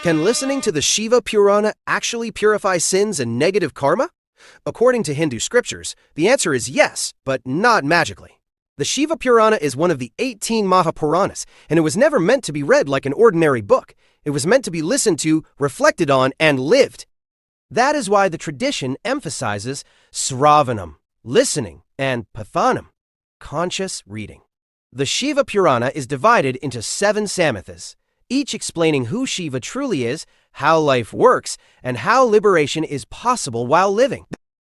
Can listening to the Shiva Purana actually purify sins and negative karma? According to Hindu scriptures, the answer is yes, but not magically. The Shiva Purana is one of the 18 Mahapuranas, and it was never meant to be read like an ordinary book. It was meant to be listened to, reflected on, and lived. That is why the tradition emphasizes Sravanam, listening, and Pathanam, conscious reading. The Shiva Purana is divided into 7 samhitas, each explaining who Shiva truly is, how life works, and how liberation is possible while living.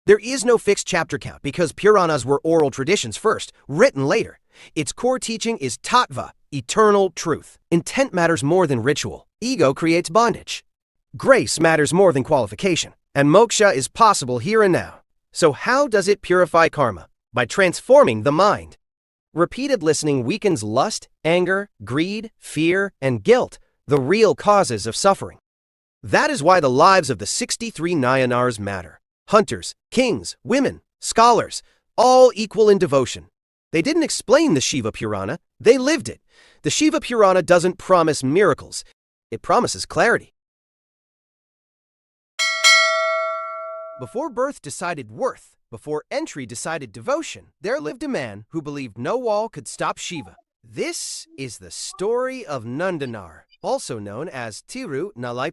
There is no fixed chapter count because Puranas were oral traditions first, written later. Its core teaching is tattva, eternal truth. Intent matters more than ritual. Ego creates bondage. Grace matters more than qualification. And moksha is possible here and now. So how does it purify karma? By transforming the mind. Repeated listening weakens lust, anger, greed, fear, and guilt, the real causes of suffering. That is why the lives of the 63 Nayaṉārs matter. Hunters, kings, women, scholars, all equal in devotion. They didn't explain the Shiva Purana, they lived it. The Shiva Purana doesn't promise miracles, it promises clarity. Before birth decided worth, before entry decided devotion, there lived a man who believed no wall could stop Shiva. This is the story of Nāyaṉār, also known as Tirunalai.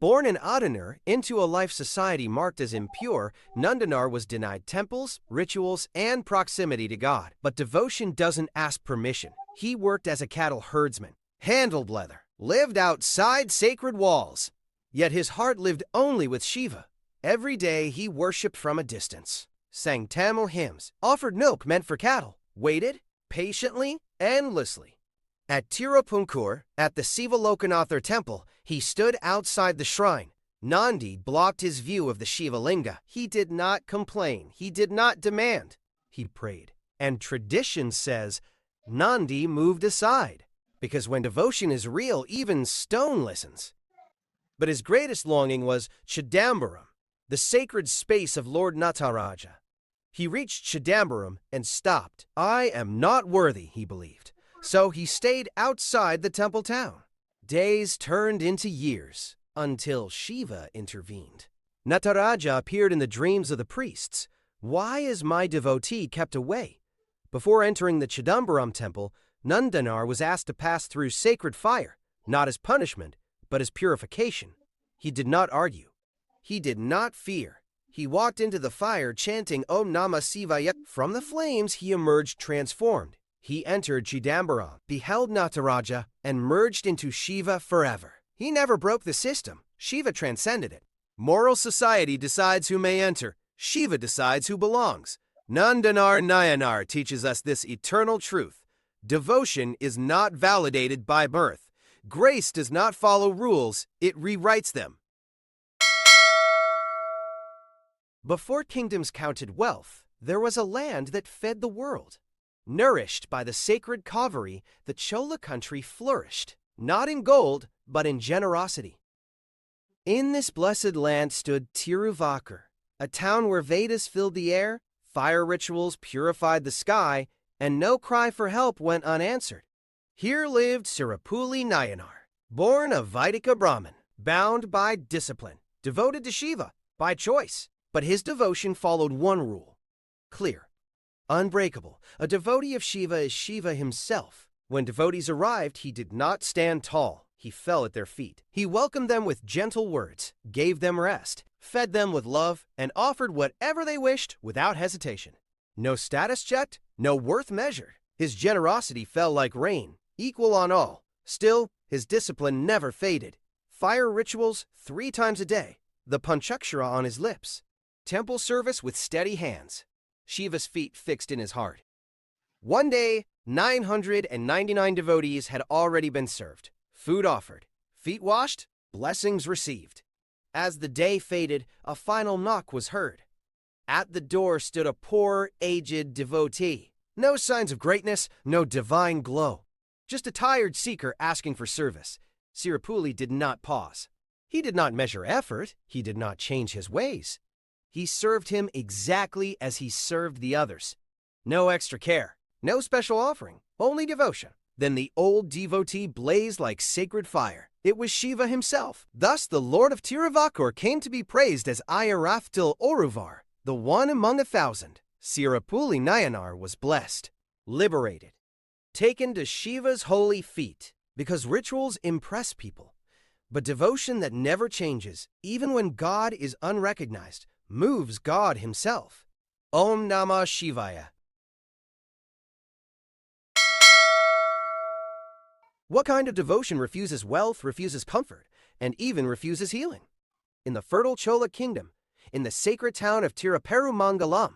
Born in Adanur into a life society marked as impure, Nāyaṉār was denied temples, rituals, and proximity to God. But devotion doesn't ask permission. He worked as a cattle herdsman, handled leather, lived outside sacred walls. Yet his heart lived only with Shiva. Every day he worshipped from a distance, sang Tamil hymns, offered milk meant for cattle, waited patiently, endlessly. At Tirupunkur, at the 𝐒𝐈𝐕𝐾 temple, he stood outside the shrine. Nandi blocked his view of the Shiva Linga. He did not complain. He did not demand. He prayed. And tradition says Nandi moved aside, because when devotion is real, even stone listens. But his greatest longing was Chidambaram, the sacred space of Lord Nataraja. He reached Chidambaram and stopped. I am not worthy, he believed. So he stayed outside the temple town. Days turned into years, until Shiva intervened. Nataraja appeared in the dreams of the priests. Why is my devotee kept away? Before entering the Chidambaram temple, Nāyaṉār was asked to pass through sacred fire, not as punishment, but as purification. He did not argue. He did not fear. He walked into the fire chanting Om Namah Shivaya. From the flames he emerged transformed. He entered Chidambaram, beheld Nataraja, and merged into Shiva forever. He never broke the system. Shiva transcended it. Moral society decides who may enter. Shiva decides who belongs. Nāyaṉār teaches us this eternal truth. Devotion is not validated by birth. Grace does not follow rules, it rewrites them. Before kingdoms counted wealth, there was a land that fed the world. Nourished by the sacred Kaveri, the Chola country flourished, not in gold, but in generosity. In this blessed land stood Tiruvakkur, a town where Vedas filled the air, fire rituals purified the sky, and no cry for help went unanswered. Here lived Sirapuli Nāyanar, born of Vaidika Brahmin, bound by discipline, devoted to Shiva by choice. But his devotion followed one rule, clear, unbreakable. A devotee of Shiva is Shiva himself. When devotees arrived, he did not stand tall. He fell at their feet. He welcomed them with gentle words, gave them rest, fed them with love, and offered whatever they wished without hesitation. No status checked, no worth measured. His generosity fell like rain, equal on all. Still, his discipline never faded. Fire rituals 3 times a day, the Panchakshara on his lips. Temple service with steady hands. Shiva's feet fixed in his heart. One day, 999 devotees had already been served. Food offered. Feet washed. Blessings received. As the day faded, a final knock was heard. At the door stood a poor, aged devotee. No signs of greatness, no divine glow. Just a tired seeker asking for service. Sirapuli did not pause. He did not measure effort. He did not change his ways. He served him exactly as he served the others. No extra care, no special offering, only devotion. Then the old devotee blazed like sacred fire. It was Shiva himself. Thus the Lord of Tiruvakkur came to be praised as Ayarathtil Oruvar, the one among 1,000. Sirapuli Nāyaṉār was blessed, liberated, taken to Shiva's holy feet, because rituals impress people. But devotion that never changes, even when God is unrecognized, moves God himself. Om Namah Shivaya. What kind of devotion refuses wealth, refuses comfort, and even refuses healing? In the fertile Chola kingdom, in the sacred town of Tiruperumangalam,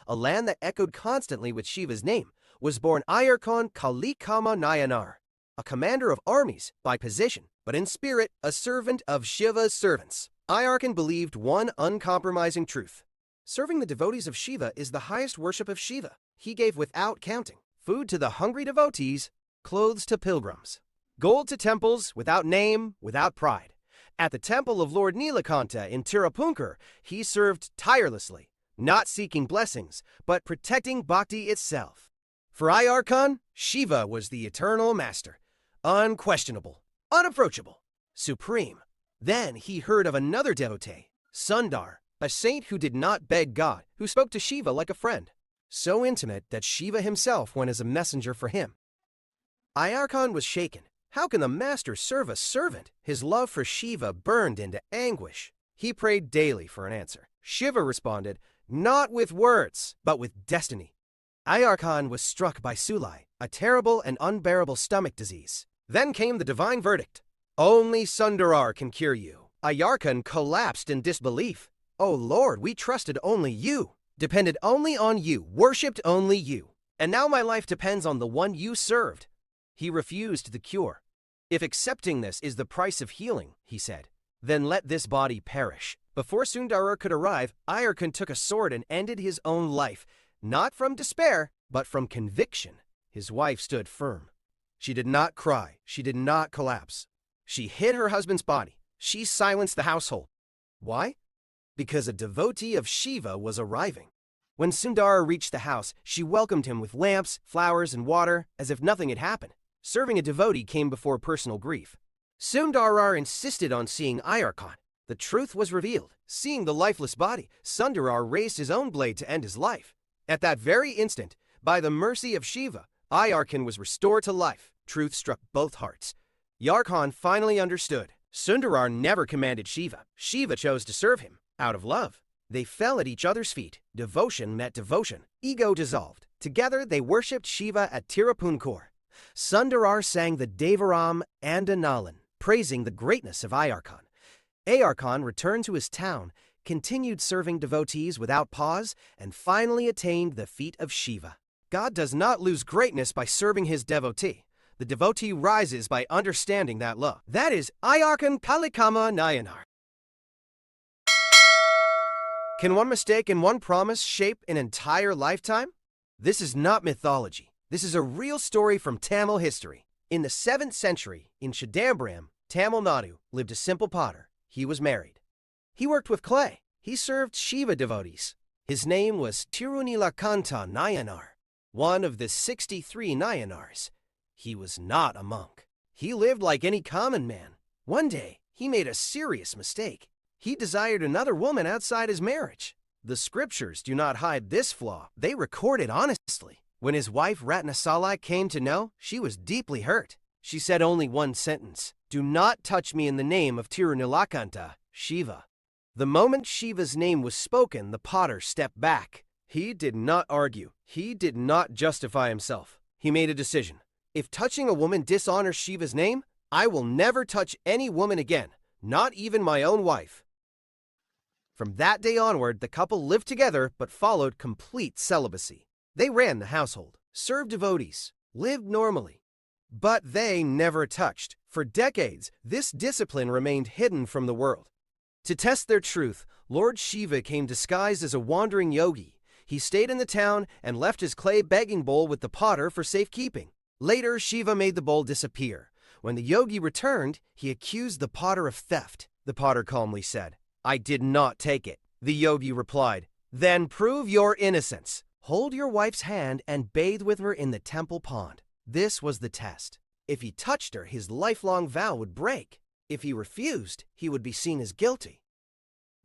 a land that echoed constantly with Shiva's name, was born 𝐈𝐺𝐾𝐿 Nāyaṉār, a commander of armies by position, but in spirit a servant of Shiva's servants. 𝐈𝐺𝐾 believed one uncompromising truth. Serving the devotees of Shiva is the highest worship of Shiva. He gave without counting, food to the hungry devotees, clothes to pilgrims, gold to temples, without name, without pride. At the temple of Lord Nilakanta in Tirupānkur, he served tirelessly, not seeking blessings, but protecting Bhakti itself. For 𝐈𝐺𝐾, Shiva was the eternal master, unquestionable, unapproachable, supreme. Then he heard of another devotee, Sundar, a saint who did not beg God, who spoke to Shiva like a friend, so intimate that Shiva himself went as a messenger for him. 𝐈𝐺𝐾 was shaken. How can the master serve a servant? His love for Shiva burned into anguish. He prayed daily for an answer. Shiva responded, not with words, but with destiny. 𝐈𝐺𝐾 was struck by sulai, a terrible and unbearable stomach disease. Then came the divine verdict. Only Sundarar can cure you. 𝐈𝐺𝐾 collapsed in disbelief. Oh Lord, we trusted only you, depended only on you, worshipped only you. And now my life depends on the one you served. He refused the cure. If accepting this is the price of healing, he said, then let this body perish. Before Sundarar could arrive, 𝐈𝐺𝐾 took a sword and ended his own life, not from despair, but from conviction. His wife stood firm. She did not cry. She did not collapse. She hid her husband's body. She silenced the household. Why? Because a devotee of Shiva was arriving. When Sundarar reached the house, she welcomed him with lamps, flowers, and water, as if nothing had happened. Serving a devotee came before personal grief. Sundarar insisted on seeing 𝐈𝐺𝐾. The truth was revealed. Seeing the lifeless body, Sundarar raised his own blade to end his life. At that very instant, by the mercy of Shiva, 𝐈𝐺𝐾 was restored to life. Truth struck both hearts. 𝐺𝐺𝐾 finally understood. Sundarar never commanded Shiva. Shiva chose to serve him, out of love. They fell at each other's feet. Devotion met devotion. Ego dissolved. Together they worshipped Shiva at Tirupānkur. Sundarar sang the Devaram and Analan, praising the greatness of 𝐈𝐺𝐾. 𝐈𝐺𝐾 returned to his town, continued serving devotees without pause, and finally attained the feet of Shiva. God does not lose greatness by serving his devotee. The devotee rises by understanding that love. That is 𝐈𝐺𝐾 Nāyaṉār. Can one mistake and one promise shape an entire lifetime? This is not mythology. This is a real story from Tamil history. In the 7th century, in Chidambaram, Tamil Nadu, lived a simple potter. He was married. He worked with clay. He served Shiva devotees. His name was Tirunilakanta Nāyaṉār, one of the 63 Nāyaṉārs. He was not a monk. He lived like any common man. One day, he made a serious mistake. He desired another woman outside his marriage. The scriptures do not hide this flaw. They record it honestly. When his wife Ratnasalai came to know, she was deeply hurt. She said only one sentence, "Do not touch me in the name of Tirunilakanta, Shiva." The moment Shiva's name was spoken, the potter stepped back. He did not argue. He did not justify himself. He made a decision. If touching a woman dishonors Shiva's name, I will never touch any woman again, not even my own wife. From that day onward, the couple lived together but followed complete celibacy. They ran the household, served devotees, lived normally. But they never touched. For decades, this discipline remained hidden from the world. To test their truth, Lord Śiva came disguised as a wandering yogi. He stayed in the town and left his clay begging bowl with the potter for safekeeping. Later, Śiva made the bowl disappear. When the yogi returned, he accused the potter of theft. The potter calmly said, "I did not take it." The yogi replied, "Then prove your innocence. Hold your wife's hand and bathe with her in the temple pond." This was the test. If he touched her, his lifelong vow would break. If he refused, he would be seen as guilty.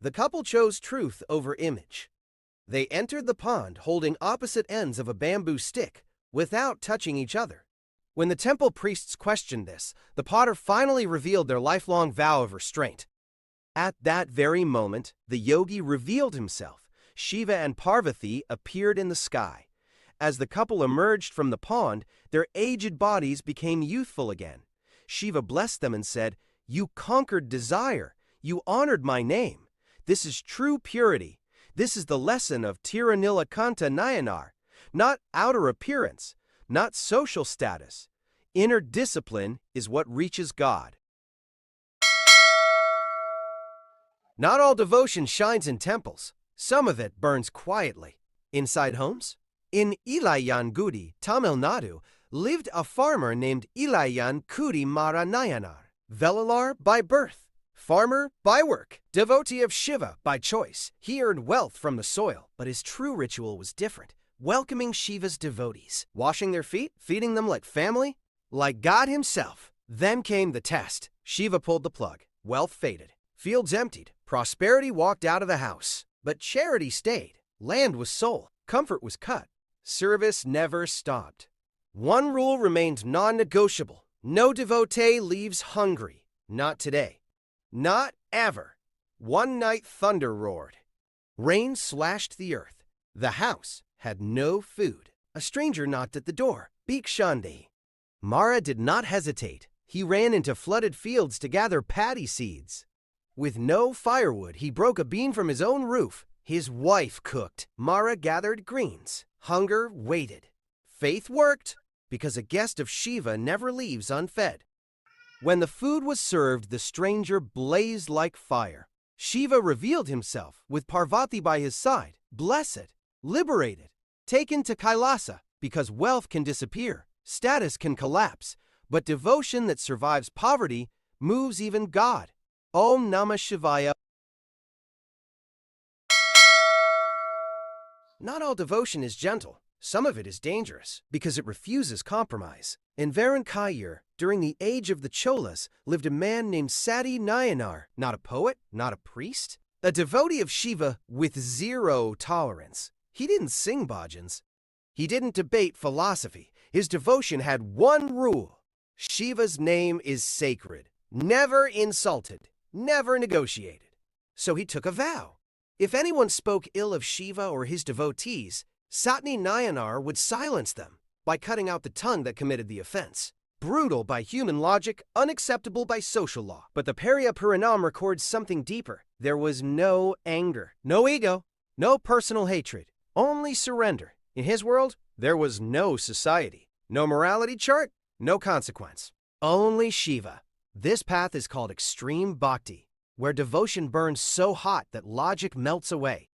The couple chose truth over image. They entered the pond holding opposite ends of a bamboo stick without touching each other. When the temple priests questioned this, the potter finally revealed their lifelong vow of restraint. At that very moment, the yogi revealed himself. Shiva and Parvati appeared in the sky. As the couple emerged from the pond, their aged bodies became youthful again. Shiva blessed them and said, "You conquered desire. You honored my name. This is true purity. This is the lesson of 𝐿𝐴 Nāyaṉār. Not outer appearance, not social status. Inner discipline is what reaches God." Not all devotion shines in temples. Some of it burns quietly. Inside homes? In 𝐒𝐈𝐕𝐃, Tamil Nadu, lived a farmer named 𝐒𝐈𝐕𝐃 Nāyaṉār. Vellalar by birth, farmer by work, devotee of Shiva by choice. He earned wealth from the soil, but his true ritual was different. Welcoming Shiva's devotees, washing their feet, feeding them like family, like God himself. Then came the test. Shiva pulled the plug. Wealth faded. Fields emptied. Prosperity walked out of the house. But charity stayed. Land was sold. Comfort was cut. Service never stopped. One rule remained non-negotiable. No devotee leaves hungry. Not today. Not ever. One night thunder roared. Rain slashed the earth. The house had no food. A stranger knocked at the door. Bhikshandi. Mara did not hesitate. He ran into flooded fields to gather paddy seeds. With no firewood, he broke a beam from his own roof. His wife cooked. Mara gathered greens. Hunger waited. Faith worked, because a guest of Shiva never leaves unfed. When the food was served, the stranger blazed like fire. Shiva revealed himself, with Parvati by his side, blessed, liberated, taken to Kailasa, because wealth can disappear, status can collapse, but devotion that survives poverty moves even God. Om Namah Shivaya. Not all devotion is gentle. Some of it is dangerous, because it refuses compromise. In Varankayer, during the age of the Cholas, lived a man named Sati Nayanar, not a poet, not a priest, a devotee of Shiva with zero tolerance. He didn't sing bhajans. He didn't debate philosophy. His devotion had one rule. Shiva's name is sacred, never insulted, never negotiated. So he took a vow. If anyone spoke ill of Shiva or his devotees, Sati Nayanar would silence them by cutting out the tongue that committed the offense. Brutal by human logic, unacceptable by social law. But the Parya Puranam records something deeper. There was no anger, no ego, no personal hatred, only surrender. In his world, there was no society, no morality chart, no consequence. Only Shiva. This path is called extreme bhakti, where devotion burns so hot that logic melts away.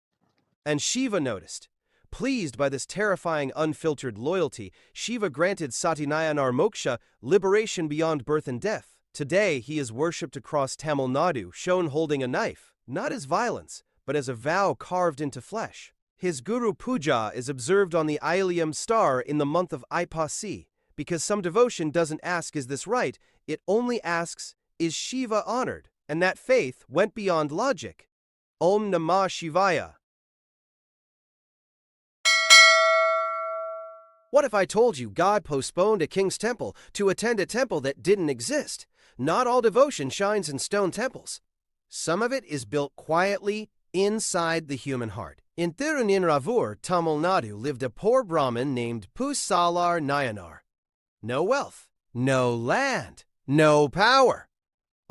And Shiva noticed. Pleased by this terrifying, unfiltered loyalty, Shiva granted Sati Nayanar moksha, liberation beyond birth and death. Today, he is worshipped across Tamil Nadu, shown holding a knife, not as violence, but as a vow carved into flesh. His Guru Puja is observed on the Ilium star in the month of Aipasi, because some devotion doesn't ask, is this right? It only asks, is Shiva honored? And that faith went beyond logic. Om Namah Shivaya. What if I told you God postponed a king's temple to attend a temple that didn't exist? Not all devotion shines in stone temples. Some of it is built quietly inside the human heart. In Tirunenravur, Tamil Nadu, lived a poor Brahmin named Pusalar Nayanar. No wealth, no land, no power.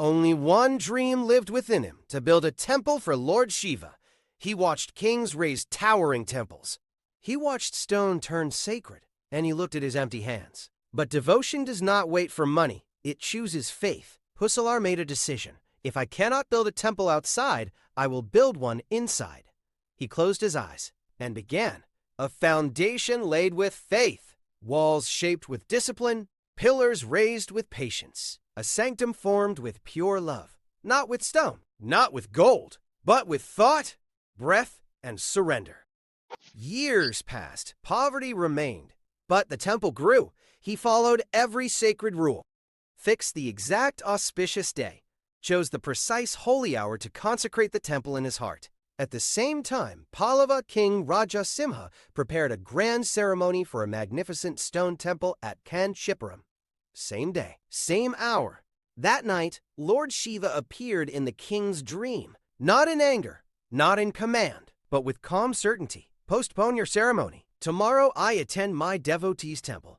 Only one dream lived within him, to build a temple for Lord Shiva. He watched kings raise towering temples. He watched stone turn sacred, and he looked at his empty hands. But devotion does not wait for money. It chooses faith. Pusalar made a decision. If I cannot build a temple outside, I will build one inside. He closed his eyes and began. A foundation laid with faith. Walls shaped with discipline. Pillars raised with patience. A sanctum formed with pure love. Not with stone, not with gold, but with thought, breath, and surrender. Years passed. Poverty remained. But the temple grew. He followed every sacred rule, fixed the exact auspicious day, chose the precise holy hour to consecrate the temple in his heart. At the same time, Pallava king Raja Simha prepared a grand ceremony for a magnificent stone temple at Kanchipuram. Same day, same hour. That night, Lord Shiva appeared in the king's dream, not in anger, not in command, but with calm certainty. Postpone your ceremony. Tomorrow I attend my devotee's temple.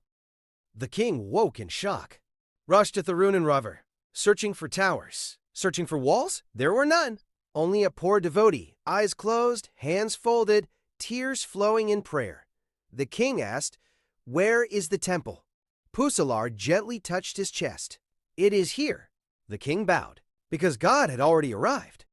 The king woke in shock. Rushed to Tharun and Ravar, searching for towers. Searching for walls? There were none. Only a poor devotee, eyes closed, hands folded, tears flowing in prayer. The king asked, "Where is the temple?" Pusalar gently touched his chest. "It is here." The king bowed, because God had already arrived.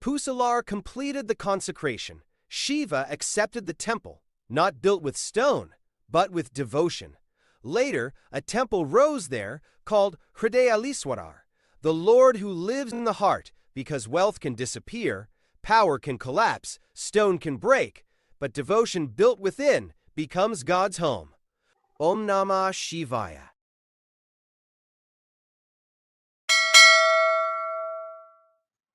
Pusalar completed the consecration. Shiva accepted the temple, not built with stone, but with devotion. Later, a temple rose there called Hridayalishwarar, the Lord who lives in the heart, because wealth can disappear, power can collapse, stone can break, but devotion built within becomes God's home. Om Namah Shivaya.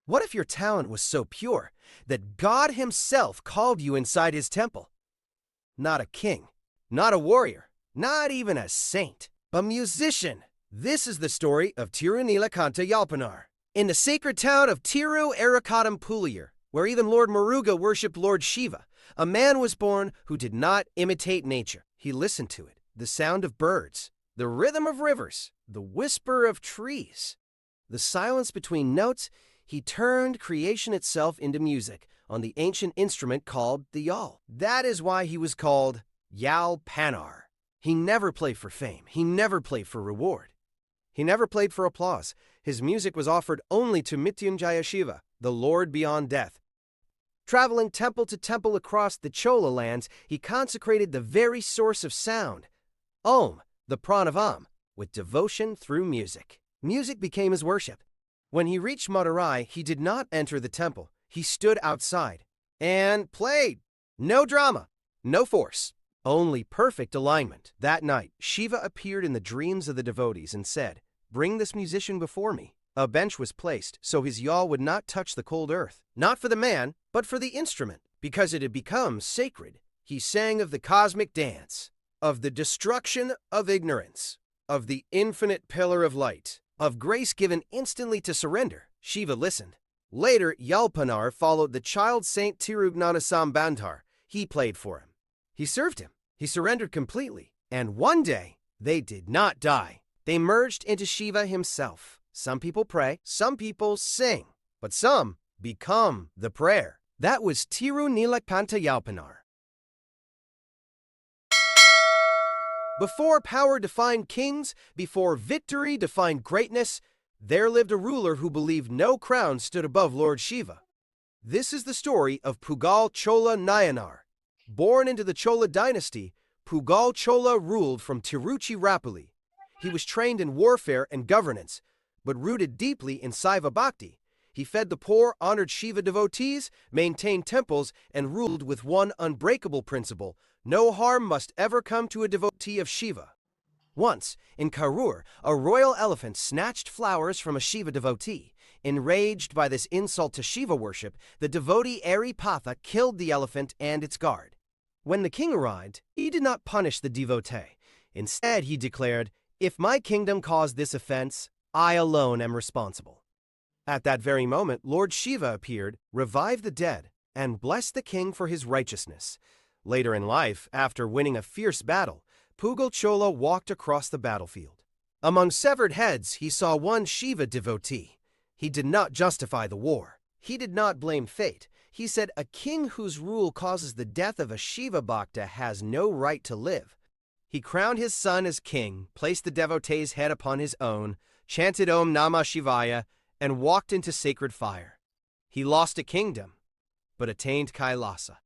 What if your talent was so pure that God Himself called you inside His temple? Not a king, not a warrior, not even a saint, a musician. This is the story of Tirunelakanta Yalpanar. In the sacred town of Tiru-Arakkatam-Pulayur, where even Lord Muruga worshipped Lord Shiva, a man was born who did not imitate nature. He listened to it, the sound of birds, the rhythm of rivers, the whisper of trees. The silence between notes, he turned creation itself into music on the ancient instrument called the yal. That is why he was called Yalpanar. He never played for fame. He never played for reward. He never played for applause. His music was offered only to Mrityunjaya Shiva, the Lord beyond death. Traveling temple to temple across the Chola lands, he consecrated the very source of sound, Om, the Pranavam, with devotion through music. Music became his worship. When he reached Madurai, he did not enter the temple. He stood outside and played. No drama, no force, only perfect alignment. That night, Shiva appeared in the dreams of the devotees and said, "Bring this musician before me." A bench was placed so his yal would not touch the cold earth, not for the man, but for the instrument, because it had become sacred. He sang of the cosmic dance, of the destruction of ignorance, of the infinite pillar of light, of grace given instantly to surrender. Shiva listened. Later, Yalpanar followed the child saint Tirugnanasambandhar. He played for him. He served him. He surrendered completely. And one day, they did not die. They merged into Shiva himself. Some people pray, some people sing, but some become the prayer. That was Tirunelakanta Yalpanar. Before power defined kings, before victory defined greatness, there lived a ruler who believed no crown stood above Lord Shiva. This is the story of Pugal Chola Nāyaṉār. Born into the Chola dynasty, Pugal Chola ruled from Tiruchirappalli. He was trained in warfare and governance, but rooted deeply in Saiva Bhakti. He fed the poor, honored Shiva devotees, maintained temples, and ruled with one unbreakable principle: no harm must ever come to a devotee of Shiva. Once, in Karur, a royal elephant snatched flowers from a Shiva devotee. Enraged by this insult to Shiva worship, the devotee Aripatha killed the elephant and its guard. When the king arrived, he did not punish the devotee. Instead, he declared, "If my kingdom caused this offense, I alone am responsible." At that very moment, Lord Shiva appeared, revived the dead, and blessed the king for his righteousness. Later in life, after winning a fierce battle, Pugal Chola walked across the battlefield. Among severed heads, he saw one Shiva devotee. He did not justify the war. He did not blame fate. He said, "A king whose rule causes the death of a Shiva Bhakta has no right to live." He crowned his son as king, placed the devotee's head upon his own, chanted Om Namah Shivaya, and walked into sacred fire. He lost a kingdom, but attained Kailasa.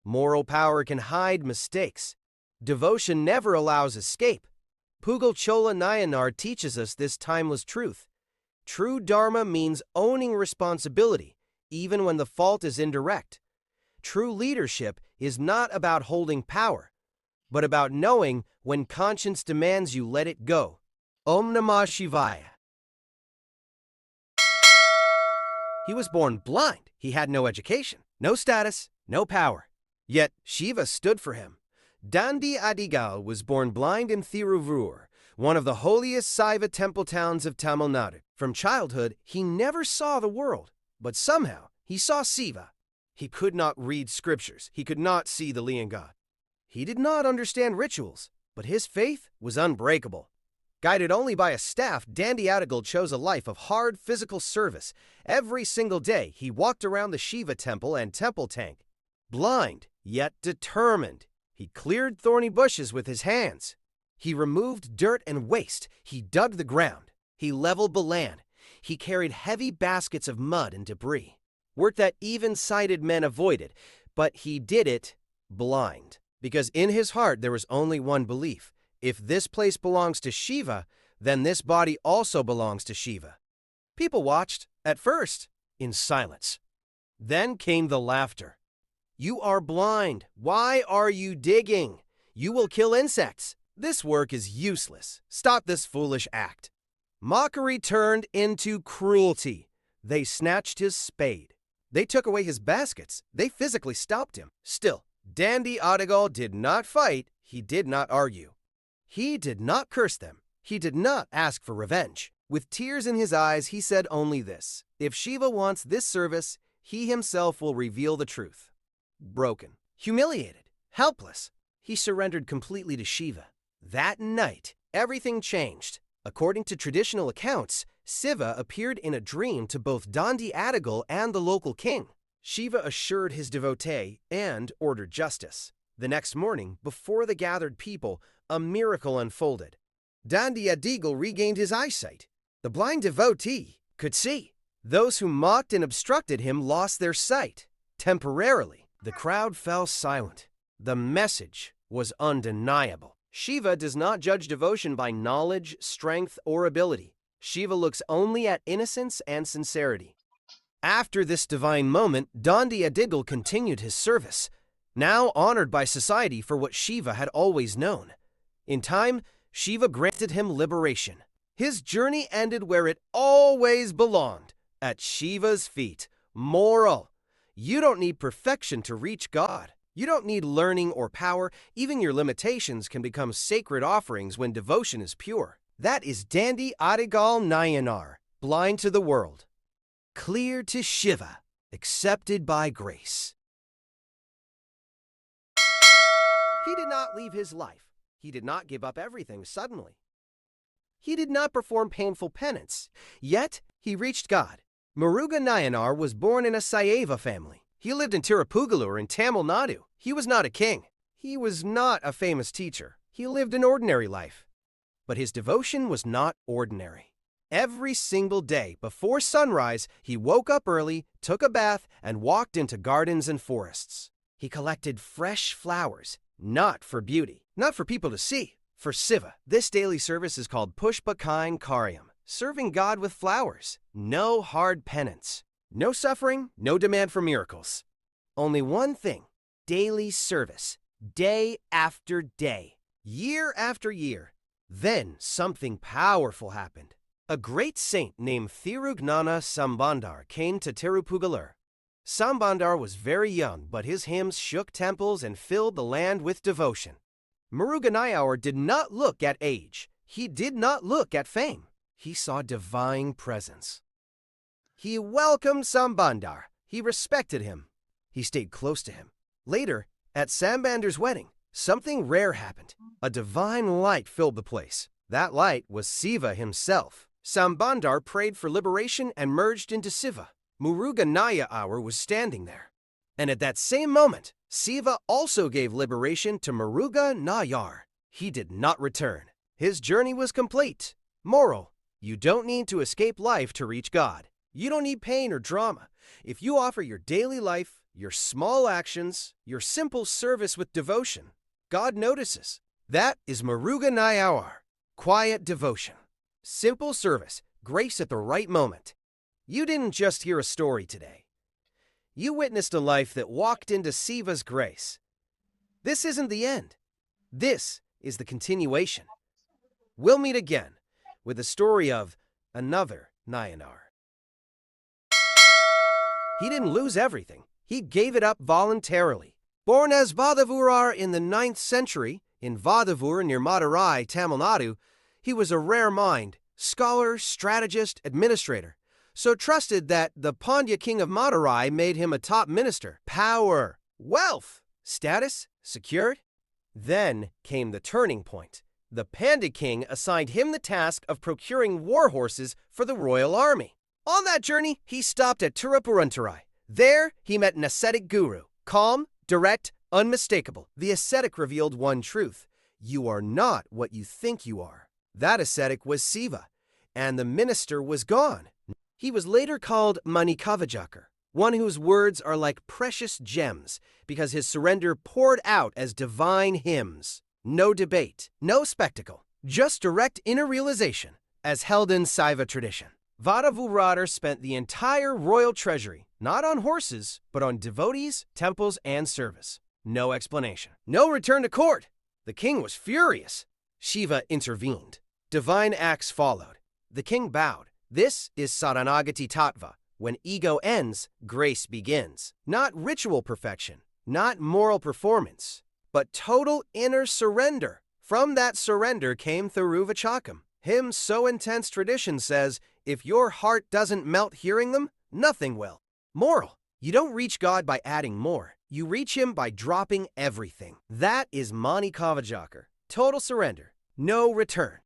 Moral power can hide mistakes. Devotion never allows escape. Pugal Chola Nāyaṉār teaches us this timeless truth. True Dharma means owning responsibility, even when the fault is indirect. True leadership is not about holding power, but about knowing when conscience demands you let it go. Om Namah Shivaya. He was born blind. He had no education, no status, no power. Yet Shiva stood for him. Dandi Adigal was born blind in Thiruvur, one of the holiest Saiva temple towns of Tamil Nadu. From childhood, he never saw the world, but somehow he saw Shiva. He could not read scriptures. He could not see the Lingam. He did not understand rituals, but his faith was unbreakable. Guided only by a staff, Dandi Adigal chose a life of hard physical service. Every single day, he walked around the Shiva temple and temple tank. Blind, yet determined, he cleared thorny bushes with his hands. He removed dirt and waste. He dug the ground. He leveled the land. He carried heavy baskets of mud and debris. Work that even sighted men avoided, but he did it blind. Because in his heart there was only one belief. If this place belongs to Shiva, then this body also belongs to Shiva. People watched, at first, in silence. Then came the laughter. You are blind. Why are you digging? You will kill insects. This work is useless. Stop this foolish act. Mockery turned into cruelty. They snatched his spade. They took away his baskets. They physically stopped him. Still, Dandi Adigal did not fight. He did not argue. He did not curse them. He did not ask for revenge. With tears in his eyes, he said only this: if Shiva wants this service, he himself will reveal the truth. Broken, humiliated, helpless, he surrendered completely to Shiva. That night, everything changed. According to traditional accounts, Shiva appeared in a dream to both Dandi Adigal and the local king. Shiva assured his devotee and ordered justice. The next morning, before the gathered people, a miracle unfolded. Dandi Adigal regained his eyesight. The blind devotee could see. Those who mocked and obstructed him lost their sight. Temporarily, the crowd fell silent. The message was undeniable. Shiva does not judge devotion by knowledge, strength, or ability. Shiva looks only at innocence and sincerity. After this divine moment, Dandi Adigal continued his service, now honored by society for what Shiva had always known. In time, Shiva granted him liberation. His journey ended where it always belonged, at Shiva's feet. Moral: you don't need perfection to reach God. You don't need learning or power. Even your limitations can become sacred offerings when devotion is pure. That is Dandi Adigal Nāyaṉār, blind to the world, clear to Shiva, accepted by grace. He did not leave his life. He did not give up everything suddenly. He did not perform painful penance. Yet, he reached God. Muruga Nāyaṉār was born in a Saiva family. He lived in Tirupugallur in Tamil Nadu. He was not a king. He was not a famous teacher. He lived an ordinary life. But his devotion was not ordinary. Every single day, before sunrise, he woke up early, took a bath, and walked into gardens and forests. He collected fresh flowers, not for beauty, not for people to see, for Shiva. This daily service is called Pushpakain Karyam, serving God with flowers. No hard penance, no suffering, no demand for miracles. Only one thing: daily service, day after day, year after year. Then something powerful happened. A great saint named Thirugnana Sambandar came to Tirupugallur. Sambandar was very young, but his hymns shook temples and filled the land with devotion. Muruga Nāyaṉār did not look at age. He did not look at fame. He saw divine presence. He welcomed Sambandar. He respected him. He stayed close to him. Later, at Sambandar's wedding, something rare happened. A divine light filled the place. That light was Shiva himself. Sambandar prayed for liberation and merged into Shiva. Muruga Nāyaṉār was standing there. And at that same moment, Shiva also gave liberation to Muruga Nāyaṉār. He did not return. His journey was complete. Moral: you don't need to escape life to reach God. You don't need pain or drama. If you offer your daily life, your small actions, your simple service with devotion, God notices. That is Muruga Nāyaṉār, quiet devotion. Simple service, grace at the right moment. You didn't just hear a story today. You witnessed a life that walked into Shiva's grace. This isn't the end. This is the continuation. We'll meet again with the story of another Nāyaṉār. He didn't lose everything. He gave it up voluntarily. Born as Vadavurār in the 9th century in Vadavur near Madurai, Tamil Nadu, he was a rare mind, scholar, strategist, administrator, so trusted that the Pandya king of Madurai made him a top minister. Power, wealth, status, secured. Then came the turning point. The Pandya king assigned him the task of procuring war horses for the royal army. On that journey, he stopped at Tirupurunturai. There, he met an ascetic guru, calm, direct, unmistakable. The ascetic revealed one truth: you are not what you think you are. That ascetic was Śiva, and the minister was gone. He was later called Manikavajakar, one whose words are like precious gems, because his surrender poured out as divine hymns. No debate, no spectacle, just direct inner realization, as held in Saiva tradition. Vadavurār spent the entire royal treasury, not on horses, but on devotees, temples, and service. No explanation. No return to court. The king was furious. Śiva intervened. Divine acts followed. The king bowed. This is Saranagati Tattva. When ego ends, grace begins. Not ritual perfection, not moral performance, but total inner surrender. From that surrender came Thiruvachakam. Hymn so intense tradition says, if your heart doesn't melt hearing them, nothing will. Moral: you don't reach God by adding more. You reach Him by dropping everything. That is Manikavajakar. Total surrender. No return.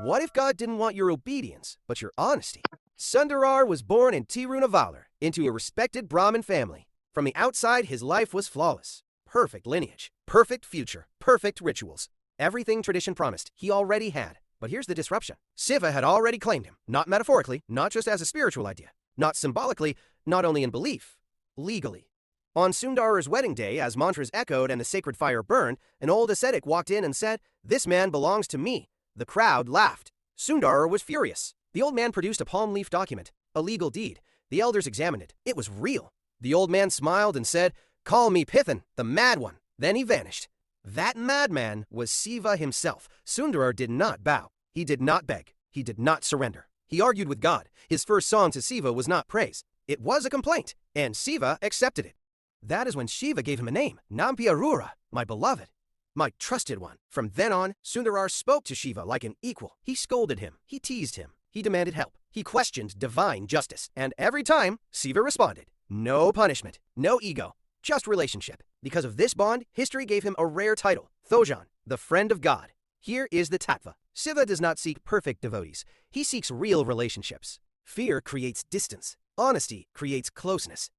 What if God didn't want your obedience, but your honesty? Sundarar was born in Tirunavalar, into a respected Brahmin family. From the outside, his life was flawless. Perfect lineage, perfect future, perfect rituals. Everything tradition promised, he already had. But here's the disruption. Śiva had already claimed him, not metaphorically, not just as a spiritual idea, not symbolically, not only in belief, legally. On Sundarar's wedding day, as mantras echoed and the sacred fire burned, an old ascetic walked in and said, "This man belongs to me." The crowd laughed. Sundarar was furious. The old man produced a palm leaf document, a legal deed. The elders examined it. It was real. The old man smiled and said, "Call me Pithan, the mad one." Then he vanished. That madman was Śiva himself. Sundarar did not bow. He did not beg. He did not surrender. He argued with God. His first song to Śiva was not praise. It was a complaint, and Śiva accepted it. That is when Śiva gave him a name, Nampiarura, my beloved, my trusted one. From then on, Sundarar spoke to Śiva like an equal. He scolded him. He teased him. He demanded help. He questioned divine justice. And every time, Śiva responded. No punishment, no ego, just relationship. Because of this bond, history gave him a rare title, Thojan, the friend of God. Here is the tattva. Śiva does not seek perfect devotees. He seeks real relationships. Fear creates distance. Honesty creates closeness.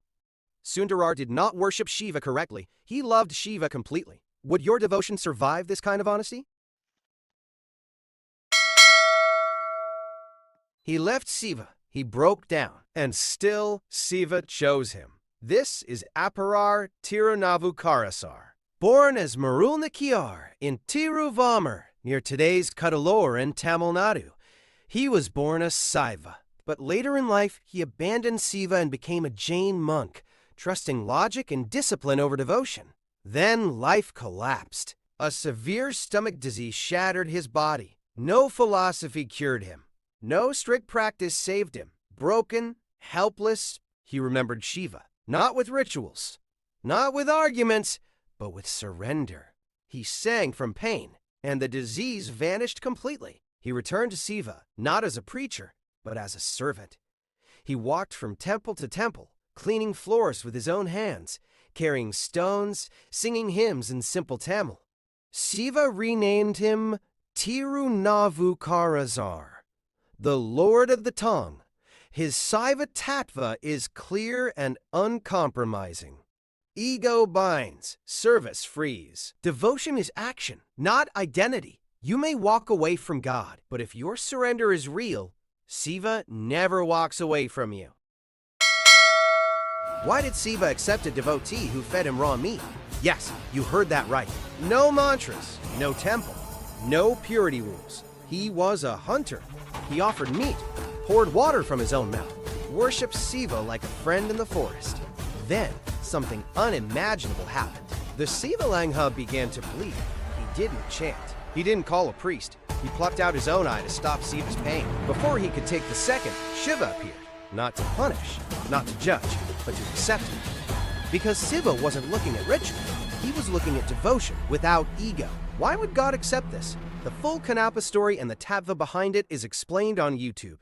Sundarar did not worship Śiva correctly. He loved Śiva completely. Would your devotion survive this kind of honesty? He left Śiva. He broke down. And still, Śiva chose him. This is Aparar Tirunavukarasar. Born as Marulnikiyar in Tiruvamar, near today's Cuddalore in Tamil Nadu. He was born a Saiva. But later in life, he abandoned Śiva and became a Jain monk, trusting logic and discipline over devotion. Then life collapsed. A severe stomach disease shattered his body. No philosophy cured him. No strict practice saved him. Broken, helpless, he remembered Śiva. Not with rituals, not with arguments, but with surrender. He sang from pain, and the disease vanished completely. He returned to Śiva, not as a preacher, but as a servant. He walked from temple to temple, cleaning floors with his own hands, carrying stones, singing hymns in simple Tamil. Śiva renamed him Tirunavukarasar, the Lord of the Tongue. His Saiva Tattva is clear and uncompromising. Ego binds, service frees. Devotion is action, not identity. You may walk away from God, but if your surrender is real, Śiva never walks away from you. Why did Śiva accept a devotee who fed him raw meat? Yes, you heard that right. No mantras, no temple, no purity rules. He was a hunter. He offered meat, poured water from his own mouth, worshipped Śiva like a friend in the forest. Then, something unimaginable happened. The 𝐒𝐈𝐕𝐾 began to bleed. He didn't chant. He didn't call a priest. He plucked out his own eye to stop Shiva's pain. Before he could take the second, Shiva appeared. Not to punish, not to judge, but to accept him. Because Shiva wasn't looking at ritual. He was looking at devotion without ego. Why would God accept this? The full Kanapa story and the tattva behind it is explained on YouTube.